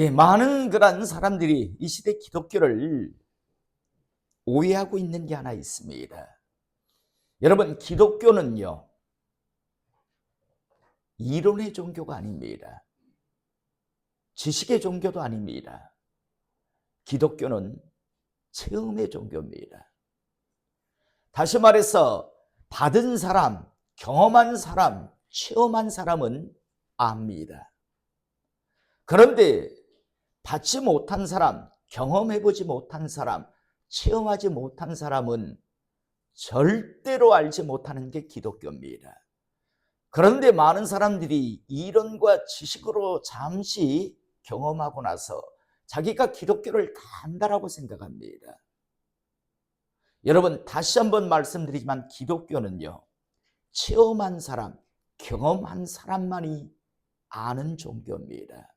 많은 그런 사람들이 이 시대 기독교를 오해하고 있는 게 하나 있습니다. 여러분, 기독교는요, 이론의 종교가 아닙니다. 지식의 종교도 아닙니다. 기독교는 체험의 종교입니다. 다시 말해서 받은 사람, 경험한 사람, 체험한 사람은 압니다. 그런데 받지 못한 사람, 경험해보지 못한 사람, 체험하지 못한 사람은 절대로 알지 못하는 게 기독교입니다. 그런데 많은 사람들이 이론과 지식으로 잠시 경험하고 나서 자기가 기독교를 다 안다라고 생각합니다. 여러분, 다시 한번 말씀드리지만 기독교는요, 체험한 사람, 경험한 사람만이 아는 종교입니다.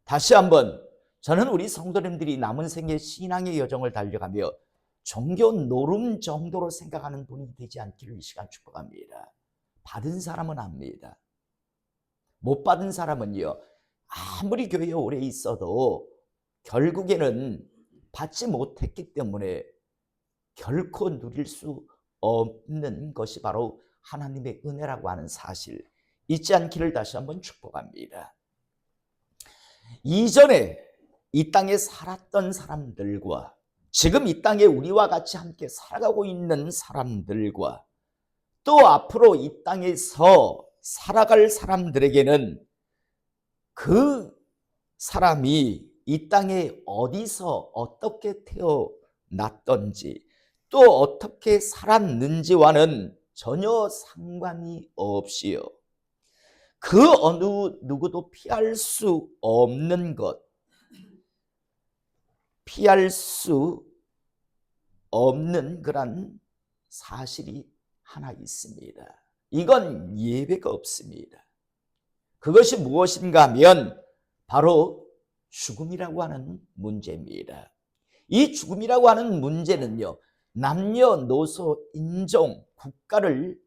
다시 한번, 저는 우리 성도님들이 남은 생애 신앙의 여정을 달려가며 종교 노름 정도로 생각하는 분이 되지 않기를 이 시간 축복합니다. 받은 사람은 압니다. 못 받은 사람은요, 아무리 교회에 오래 있어도 결국에는 받지 못했기 때문에 결코 누릴 수 없는 것이 바로 하나님의 은혜라고 하는 사실, 잊지 않기를 다시 한번 축복합니다. 이전에 이 땅에 살았던 사람들과 지금 이 땅에 우리와 같이 함께 살아가고 있는 사람들과 또 앞으로 이 땅에서 살아갈 사람들에게는 그 사람이 이 땅에 어디서 어떻게 태어났던지 또 어떻게 살았는지와는 전혀 상관이 없이요, 그 어느 누구도 피할 수 없는 것, 피할 수 없는 그런 사실이 하나 있습니다. 이건 예외가 없습니다. 그것이 무엇인가 하면 바로 죽음이라고 하는 문제입니다. 이 죽음이라고 하는 문제는요, 남녀노소, 인종, 국가를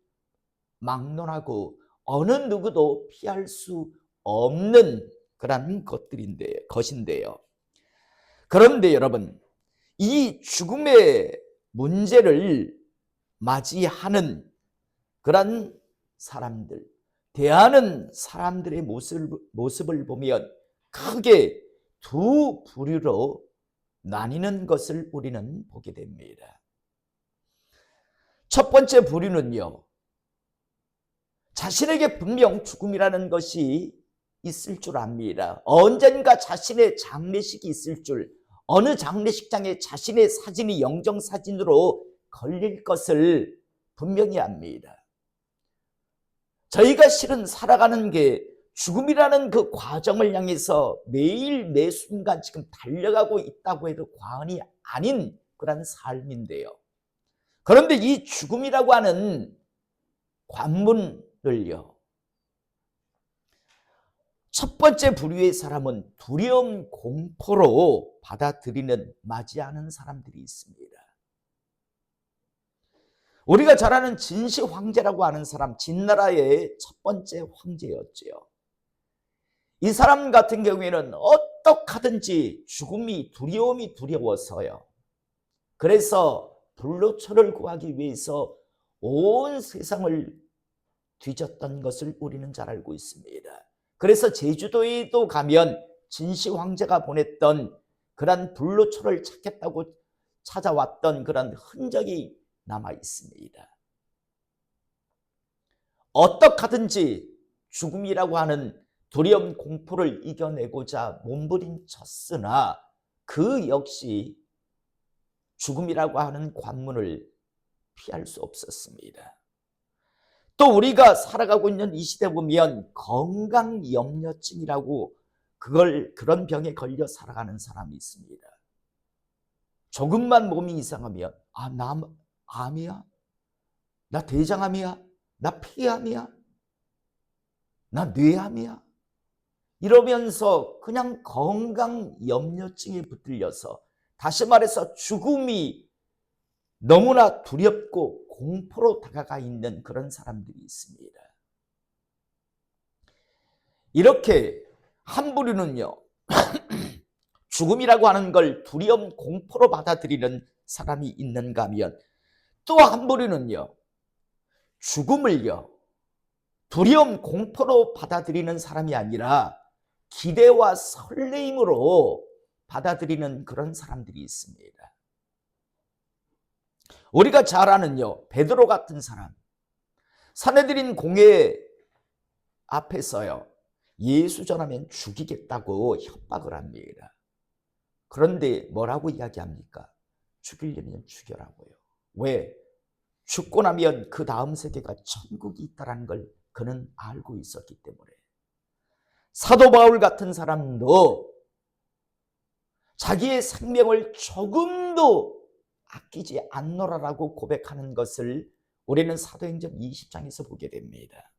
막론하고 어느 누구도 피할 수 없는 그런 것인데요. 그런데 여러분, 이 죽음의 문제를 맞이하는 그런 사람들, 대하는 사람들의 모습을 보면 크게 두 부류로 나뉘는 것을 우리는 보게 됩니다. 첫 번째 부류는요, 자신에게 분명 죽음이라는 것이 있을 줄 압니다. 언젠가 자신의 장례식이 있을 줄, 어느 장례식장에 자신의 사진이 영정사진으로 걸릴 것을 분명히 압니다. 저희가 실은 살아가는 게 죽음이라는 그 과정을 향해서 매일 매 순간 지금 달려가고 있다고 해도 과언이 아닌 그런 삶인데요. 그런데 이 죽음이라고 하는 관문을요, 첫 번째 부류의 사람은 두려움, 공포로 받아들이는, 맞이하는 사람들이 있습니다. 우리가 잘 아는 진시 황제라고 하는 사람, 진나라의 첫 번째 황제였지요. 이 사람 같은 경우에는 어떡하든지 죽음이, 두려움이 두려워서요, 그래서 불로초를 구하기 위해서 온 세상을 뒤졌던 것을 우리는 잘 알고 있습니다. 그래서 제주도에도 가면 진시 황제가 보냈던 그런 불로초를 찾겠다고 찾아왔던 그런 흔적이 남아 있습니다. 어떡하든지 죽음이라고 하는 두려움, 공포를 이겨내고자 몸부림쳤으나 그 역시 죽음이라고 하는 관문을 피할 수 없었습니다. 또 우리가 살아가고 있는 이 시대 보면 건강염려증이라고 그런 병에 걸려 살아가는 사람이 있습니다. 조금만 몸이 이상하면 나 암이야? 나 대장암이야? 나 폐암이야? 나 뇌암이야? 이러면서 그냥 건강염려증에 붙들려서, 다시 말해서 죽음이 너무나 두렵고 공포로 다가가 있는 그런 사람들이 있습니다. 이렇게 한 부류는요, 죽음이라고 하는 걸 두려움, 공포로 받아들이는 사람이 있는가 하면, 또 한 부류는요, 죽음을요, 두려움, 공포로 받아들이는 사람이 아니라 기대와 설레임으로 받아들이는 그런 사람들이 있습니다. 우리가 잘 아는요, 베드로 같은 사람, 사내들인 공회 앞에서요, 예수 전하면 죽이겠다고 협박을 합니다. 그런데 뭐라고 이야기합니까? 죽이려면 죽여라고요. 왜? 죽고 나면 그 다음 세계가 천국이 있다는 걸 그는 알고 있었기 때문에. 사도 바울 같은 사람도 자기의 생명을 조금도 아끼지 않노라라고 고백하는 것을 우리는 사도행전 20장에서 보게 됩니다.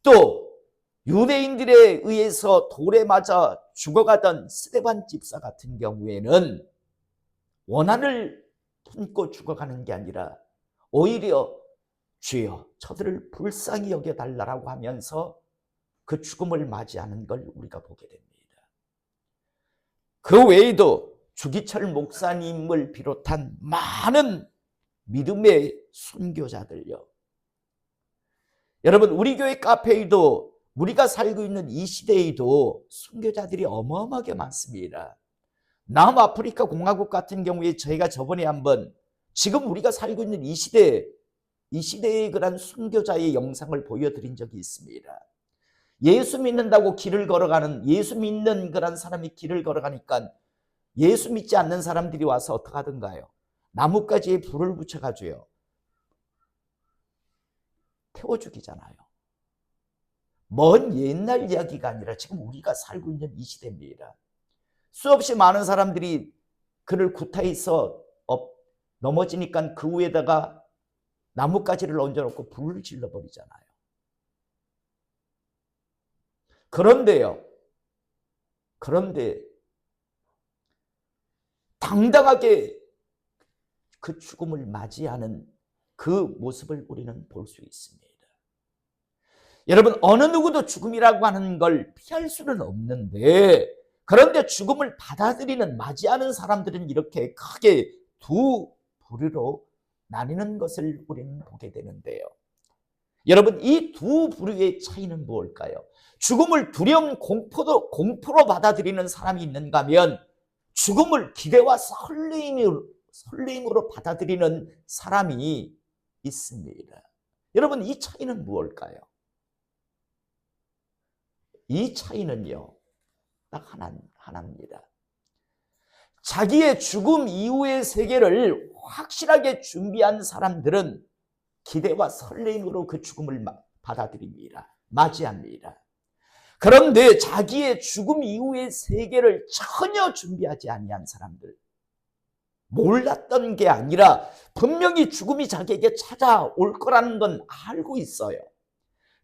또 유대인들에 의해서 돌에 맞아 죽어가던 스데반 집사 같은 경우에는 원한을 품고 죽어가는 게 아니라 오히려 주여 저들을 불쌍히 여겨달라고 하면서 그 죽음을 맞이하는 걸 우리가 보게 됩니다. 그 외에도 주기철 목사님을 비롯한 많은 믿음의 순교자들요. 여러분, 우리 교회 카페에도 우리가 살고 있는 이 시대에도 순교자들이 어마어마하게 많습니다. 남아프리카 공화국 같은 경우에 저희가 저번에 한번 지금 우리가 살고 있는 이 시대의 그런 순교자의 영상을 보여드린 적이 있습니다. 예수 믿는다고 길을 걸어가는, 예수 믿는 그런 사람이 길을 걸어가니까 예수 믿지 않는 사람들이 와서 어떻게 하던가요? 나뭇가지에 불을 붙여가지고요, 태워 죽이잖아요. 먼 옛날 이야기가 아니라 지금 우리가 살고 있는 이 시대입니다. 수없이 많은 사람들이 그를 구타해서 넘어지니까 그 위에다가 나뭇가지를 얹어놓고 불을 질러버리잖아요. 그런데 당당하게 그 죽음을 맞이하는 그 모습을 우리는 볼 수 있습니다. 여러분, 어느 누구도 죽음이라고 하는 걸 피할 수는 없는데, 그런데 죽음을 받아들이는, 맞이하는 사람들은 이렇게 크게 두 부류로 나뉘는 것을 우리는 보게 되는데요. 여러분, 이 두 부류의 차이는 무엇일까요? 죽음을 두려움, 공포로 받아들이는 사람이 있는가 하면 죽음을 기대와 설레임으로 받아들이는 사람이 있습니다. 여러분, 이 차이는 무엇일까요? 이 차이는요, 딱 하나입니다. 자기의 죽음 이후의 세계를 확실하게 준비한 사람들은 기대와 설렘으로 그 죽음을 받아들입니다. 맞이합니다. 그런데 자기의 죽음 이후의 세계를 전혀 준비하지 아니한 사람들, 몰랐던 게 아니라 분명히 죽음이 자기에게 찾아올 거라는 건 알고 있어요.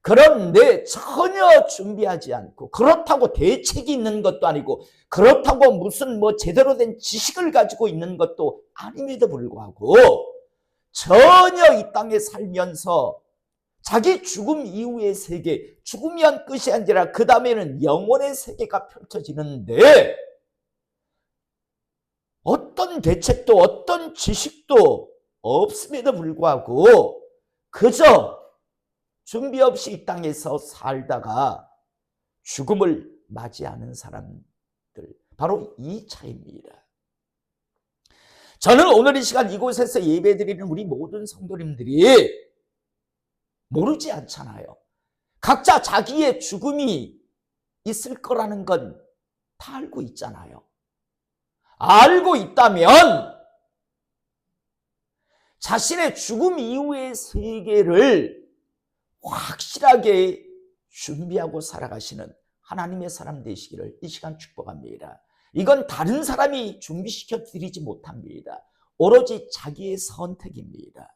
그런데 전혀 준비하지 않고, 그렇다고 대책이 있는 것도 아니고, 그렇다고 무슨 제대로 된 지식을 가지고 있는 것도 아님에도 불구하고 전혀 이 땅에 살면서 자기 죽음 이후의 세계, 죽음이 한 끝이 아니라 그 다음에는 영원의 세계가 펼쳐지는데 어떤 대책도 어떤 지식도 없음에도 불구하고 그저 준비 없이 이 땅에서 살다가 죽음을 맞이하는 사람들, 바로 이 차이입니다. 저는 오늘 이 시간 이곳에서 예배드리는 우리 모든 성도님들이 모르지 않잖아요. 각자 자기의 죽음이 있을 거라는 건 다 알고 있잖아요. 알고 있다면 자신의 죽음 이후의 세계를 확실하게 준비하고 살아가시는 하나님의 사람 되시기를 이 시간 축복합니다. 이건 다른 사람이 준비시켜 드리지 못합니다. 오로지 자기의 선택입니다.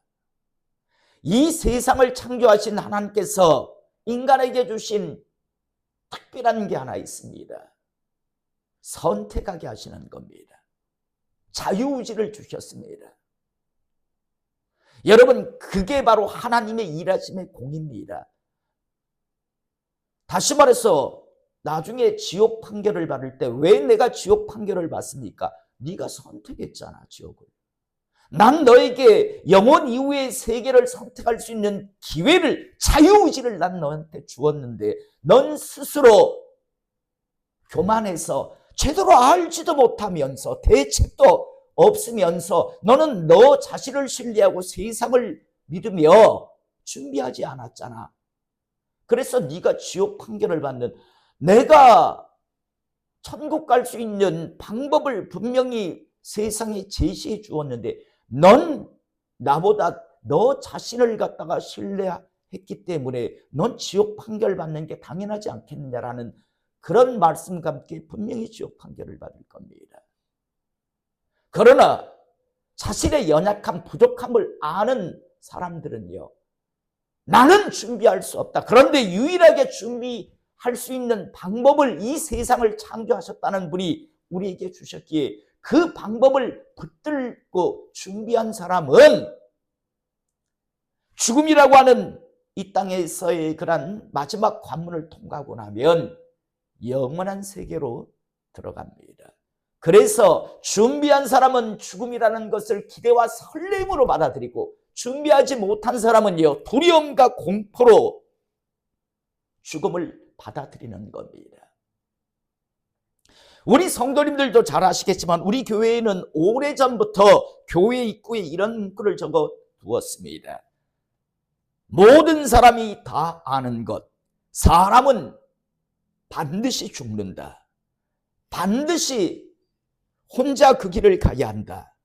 이 세상을 창조하신 하나님께서 인간에게 주신 특별한 게 하나 있습니다. 선택하게 하시는 겁니다. 자유의지를 주셨습니다. 여러분, 그게 바로 하나님의 일하심의 공입니다. 다시 말해서 나중에 지옥 판결을 받을 때 왜 내가 지옥 판결을 받습니까? 네가 선택했잖아, 지옥을. 난 너에게 영원 이후의 세계를 선택할 수 있는 기회를, 자유의지를 난 너한테 주었는데 넌 스스로 교만해서 제대로 알지도 못하면서 대책도 없으면서 너는 너 자신을 신뢰하고 세상을 믿으며 준비하지 않았잖아. 그래서 네가 지옥 판결을 받는, 내가 천국 갈 수 있는 방법을 분명히 세상에 제시해 주었는데 넌 나보다 너 자신을 갖다가 신뢰했기 때문에 넌 지옥 판결 받는 게 당연하지 않겠느냐라는 그런 말씀과 함께 분명히 지옥 판결을 받을 겁니다. 그러나 자신의 연약함, 부족함을 아는 사람들은요, 나는 준비할 수 없다. 그런데 유일하게 준비할 수 있는 방법을 이 세상을 창조하셨다는 분이 우리에게 주셨기에 그 방법을 붙들고 준비한 사람은 죽음이라고 하는 이 땅에서의 그런 마지막 관문을 통과하고 나면 영원한 세계로 들어갑니다. 그래서 준비한 사람은 죽음이라는 것을 기대와 설렘으로 받아들이고 준비하지 못한 사람은요, 두려움과 공포로 죽음을 받아들이는 겁니다. 우리 성도님들도 잘 아시겠지만 우리 교회에는 오래전부터 교회 입구에 이런 문구를 적어 두었습니다. 모든 사람이 다 아는 것, 사람은 반드시 죽는다. 반드시 혼자 그 길을 가야 한다.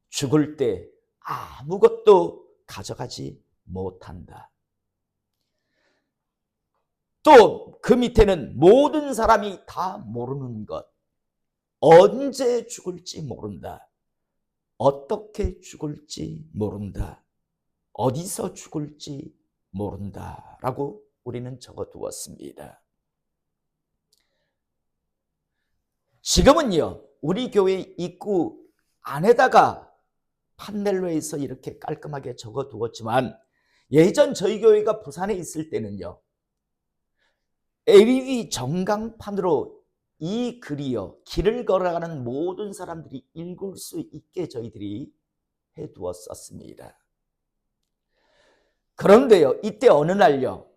죽을 때 아무것도 가져가지 못한다. 또 그 밑에는 모든 사람이 다 모르는 것, 언제 죽을지 모른다. 어떻게 죽을지 모른다. 어디서 죽을지 모른다. 라고 우리는 적어 두었습니다. 지금은요, 우리 교회 입구 안에다가 판넬로에서 이렇게 깔끔하게 적어 두었지만 예전 저희 교회가 부산에 있을 때는요, LED 전광판으로 이 글이요, 길을 걸어가는 모든 사람들이 읽을 수 있게 저희들이 해두었었습니다. 그런데요, 이때 어느 날요,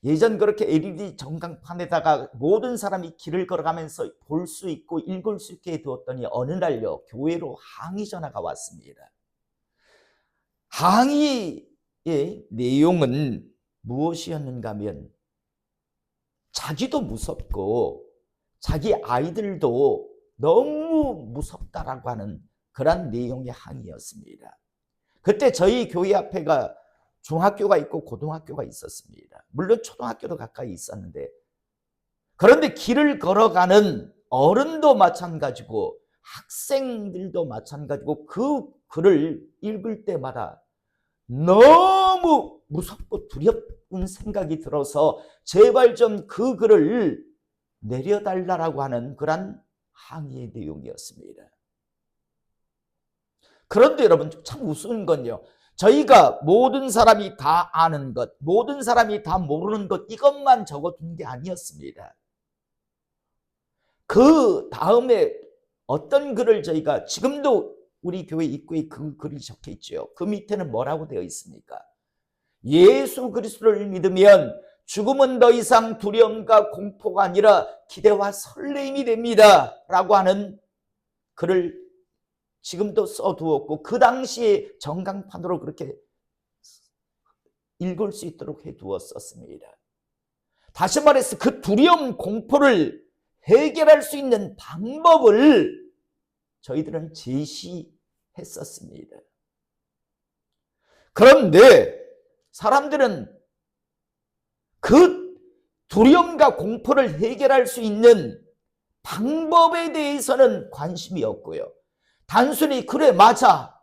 예전 그렇게 LED 전광판에다가 모든 사람이 길을 걸어가면서 볼 수 있고 읽을 수 있게 해두었더니 어느 날요, 교회로 항의 전화가 왔습니다. 항의의 내용은 무엇이었는가 하면 자기도 무섭고 자기 아이들도 너무 무섭다라고 하는 그런 내용의 항의였습니다. 그때 저희 교회 앞에가 중학교가 있고 고등학교가 있었습니다. 물론 초등학교도 가까이 있었는데, 그런데 길을 걸어가는 어른도 마찬가지고 학생들도 마찬가지고 그 글을 읽을 때마다 너무 무섭고 두렵은 생각이 들어서 제발 좀 그 글을 내려달라고 하는 그런 항의의 내용이었습니다. 그런데 여러분, 참 우스운 건요, 저희가 모든 사람이 다 아는 것, 모든 사람이 다 모르는 것, 이것만 적어둔 게 아니었습니다. 그 다음에 어떤 글을 저희가, 지금도 우리 교회 입구에 그 글이 적혀 있죠. 그 밑에는 뭐라고 되어 있습니까? 예수 그리스도를 믿으면 죽음은 더 이상 두려움과 공포가 아니라 기대와 설렘이 됩니다. 라고 하는 글을 지금도 써두었고, 그 당시에 전광판으로 그렇게 읽을 수 있도록 해두었었습니다. 다시 말해서 그 두려움, 공포를 해결할 수 있는 방법을 저희들은 제시했었습니다. 그런데 사람들은 그 두려움과 공포를 해결할 수 있는 방법에 대해서는 관심이 없고요. 단순히 그래 맞아,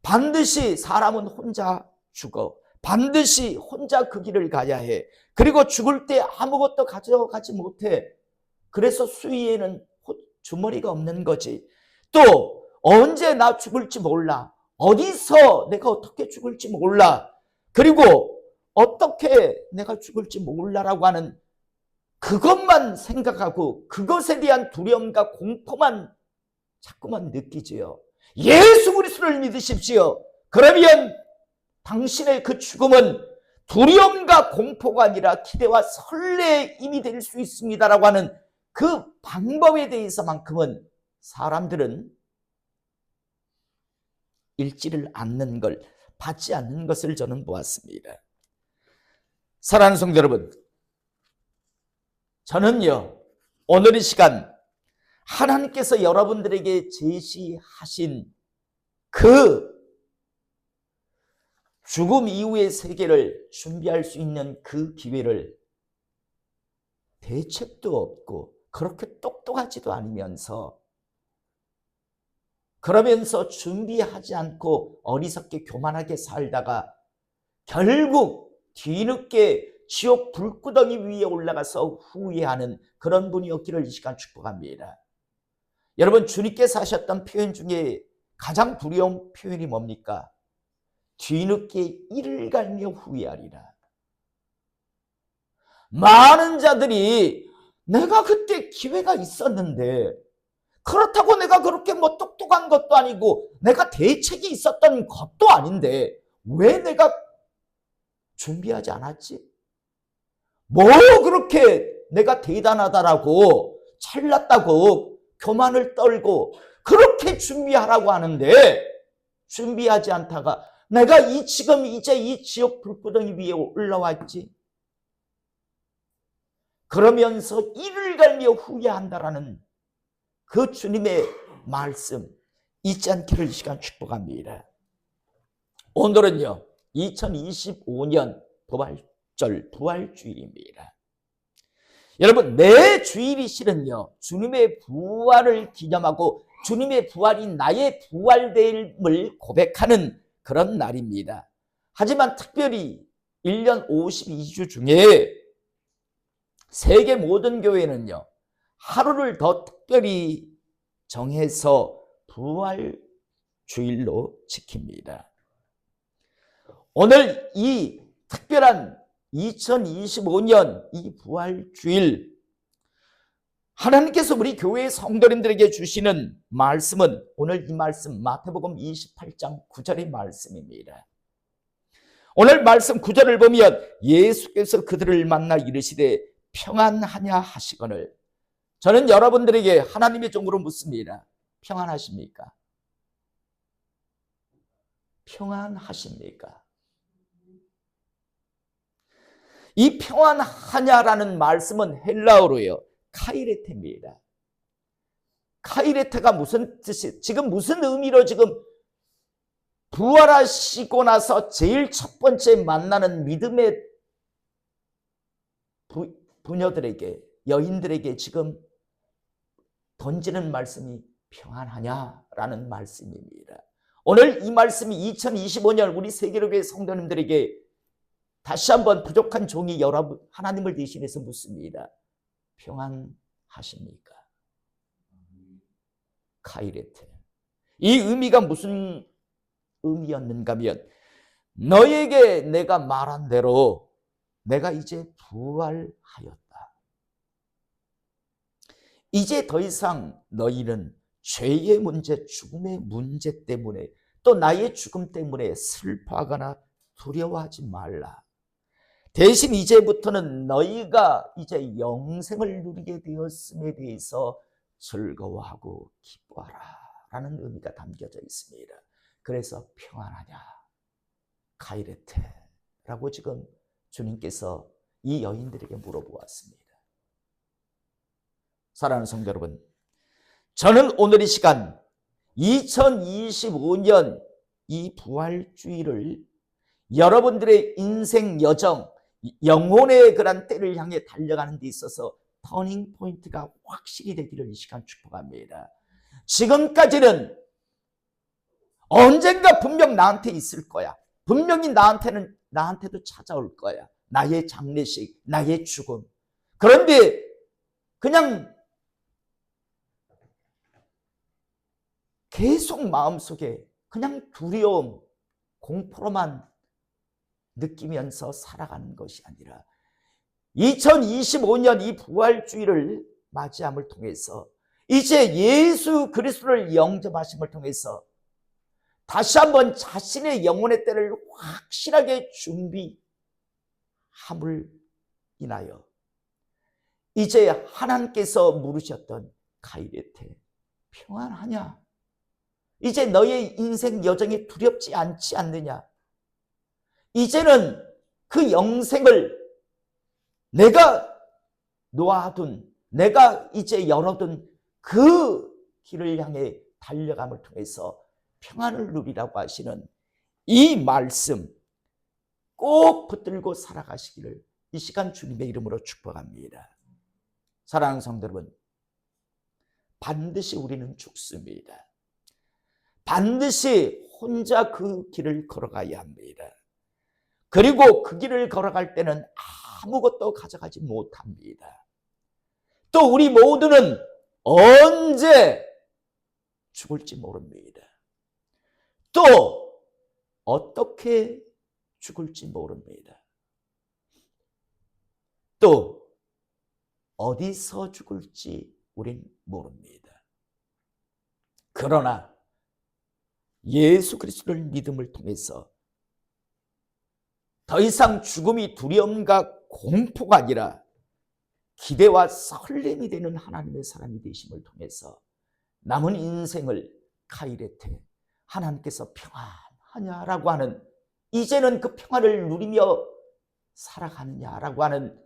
반드시 사람은 혼자 죽어, 반드시 혼자 그 길을 가야 해, 그리고 죽을 때 아무것도 가져가지 못해, 그래서 수위에는 주머니가 없는 거지, 또 언제 나 죽을지 몰라, 어디서 내가 어떻게 죽을지 몰라, 그리고 어떻게 내가 죽을지 몰라라고 하는 그것만 생각하고 그것에 대한 두려움과 공포만 자꾸만 느끼지요. 예수 그리스도를 믿으십시오. 그러면 당신의 그 죽음은 두려움과 공포가 아니라 기대와 설레의 힘이 될 수 있습니다라고 하는 그 방법에 대해서만큼은 사람들은 읽지를 않는 걸, 받지 않는 것을 저는 보았습니다. 사랑하는 성도 여러분, 저는요, 오늘 이 시간 하나님께서 여러분들에게 제시하신 그 죽음 이후의 세계를 준비할 수 있는 그 기회를 대책도 없고 그렇게 똑똑하지도 않으면서 그러면서 준비하지 않고 어리석게 교만하게 살다가 결국 뒤늦게 지옥 불구덩이 위에 올라가서 후회하는 그런 분이었기를 이 시간 축복합니다. 여러분, 주님께서 하셨던 표현 중에 가장 두려운 표현이 뭡니까? 뒤늦게 이를 갈며 후회하리라. 많은 자들이 내가 그때 기회가 있었는데, 그렇다고 내가 그렇게 뭐 똑똑한 것도 아니고 내가 대책이 있었던 것도 아닌데 왜 내가 준비하지 않았지? 뭐 그렇게 내가 대단하다라고 잘났다고 교만을 떨고 그렇게 준비하라고 하는데 준비하지 않다가 내가 지금 이제 이 지옥 불구덩이 위에 올라왔지? 그러면서 이를 갈며 후회한다라는 그 주님의 말씀 잊지 않기를 이 시간 축복합니다. 오늘은요 2025년 부활절 부활주일입니다. 여러분, 내 주일이 실은요 주님의 부활을 기념하고 주님의 부활이 나의 부활됨을 고백하는 그런 날입니다. 하지만 특별히 1년 52주 중에 세계 모든 교회는요 하루를 더 특별히 정해서 부활주일로 지킵니다. 오늘 이 특별한 2025년 이 부활주일, 하나님께서 우리 교회 성도님들에게 주시는 말씀은 오늘 이 말씀 마태복음 28장 9절의 말씀입니다. 오늘 말씀 9절을 보면 예수께서 그들을 만나 이르시되 평안하냐 하시거늘, 저는 여러분들에게 하나님의 종으로 묻습니다. 평안하십니까? 평안하십니까? 이 평안하냐라는 말씀은 헬라어로요 카이레테입니다. 카이레테가 무슨 뜻이, 지금 무슨 의미로 지금 부활하시고 나서 제일 첫 번째 만나는 믿음의 부녀들에게, 여인들에게 지금 던지는 말씀이 평안하냐라는 말씀입니다. 오늘 이 말씀이 2025년 우리 세계교회 성도님들에게 다시 한번 부족한 종이 여러분 하나님을 대신해서 묻습니다. 평안하십니까? 카이레테. 이 의미가 무슨 의미였는가 하면 너에게 내가 말한 대로 내가 이제 부활하였다. 이제 더 이상 너희는 죄의 문제, 죽음의 문제 때문에 또 나의 죽음 때문에 슬퍼하거나 두려워하지 말라. 대신 이제부터는 너희가 이제 영생을 누리게 되었음에 대해서 즐거워하고 기뻐하라 라는 의미가 담겨져 있습니다. 그래서 평안하냐 카이레테라고 지금 주님께서 이 여인들에게 물어보았습니다. 사랑하는 성도 여러분, 저는 오늘 이 시간 2025년 이 부활주일을 여러분들의 인생 여정, 영혼의 그런 때를 향해 달려가는 데 있어서 터닝 포인트가 확실히 되기를 이 시간 축복합니다. 지금까지는 언젠가 분명 나한테 있을 거야. 분명히 나한테도 찾아올 거야. 나의 장례식, 나의 죽음. 그런데 그냥 계속 마음속에 그냥 두려움, 공포로만 느끼면서 살아가는 것이 아니라 2025년 이 부활주의를 맞이함을 통해서 이제 예수 그리스도를 영접하심을 통해서 다시 한번 자신의 영혼의 때를 확실하게 준비함을 인하여 이제 하나님께서 물으셨던 가이레테, 평안하냐? 이제 너의 인생 여정이 두렵지 않지 않느냐? 이제는 그 영생을 내가 놓아둔, 내가 이제 열어둔 그 길을 향해 달려감을 통해서 평안을 누리라고 하시는 이 말씀 꼭 붙들고 살아가시기를 이 시간 주님의 이름으로 축복합니다. 사랑하는 성도 여러분, 반드시 우리는 죽습니다. 반드시 혼자 그 길을 걸어가야 합니다. 그리고 그 길을 걸어갈 때는 아무것도 가져가지 못합니다. 또 우리 모두는 언제 죽을지 모릅니다. 또 어떻게 죽을지 모릅니다. 또 어디서 죽을지 우린 모릅니다. 그러나 예수 그리스도를 믿음을 통해서 더 이상 죽음이 두려움과 공포가 아니라 기대와 설렘이 되는 하나님의 사람이 되심을 통해서 남은 인생을 카이레테, 하나님께서 평안하냐라고 하는, 이제는 그 평안을 누리며 살아가느냐라고 하는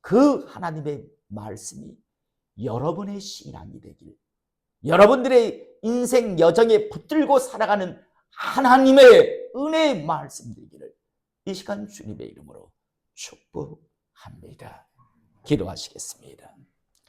그 하나님의 말씀이 여러분의 신앙이 되길, 여러분들의 인생 여정에 붙들고 살아가는 하나님의 은혜의 말씀 되기를 이 시간 주님의 이름으로 축복합니다. 기도하시겠습니다.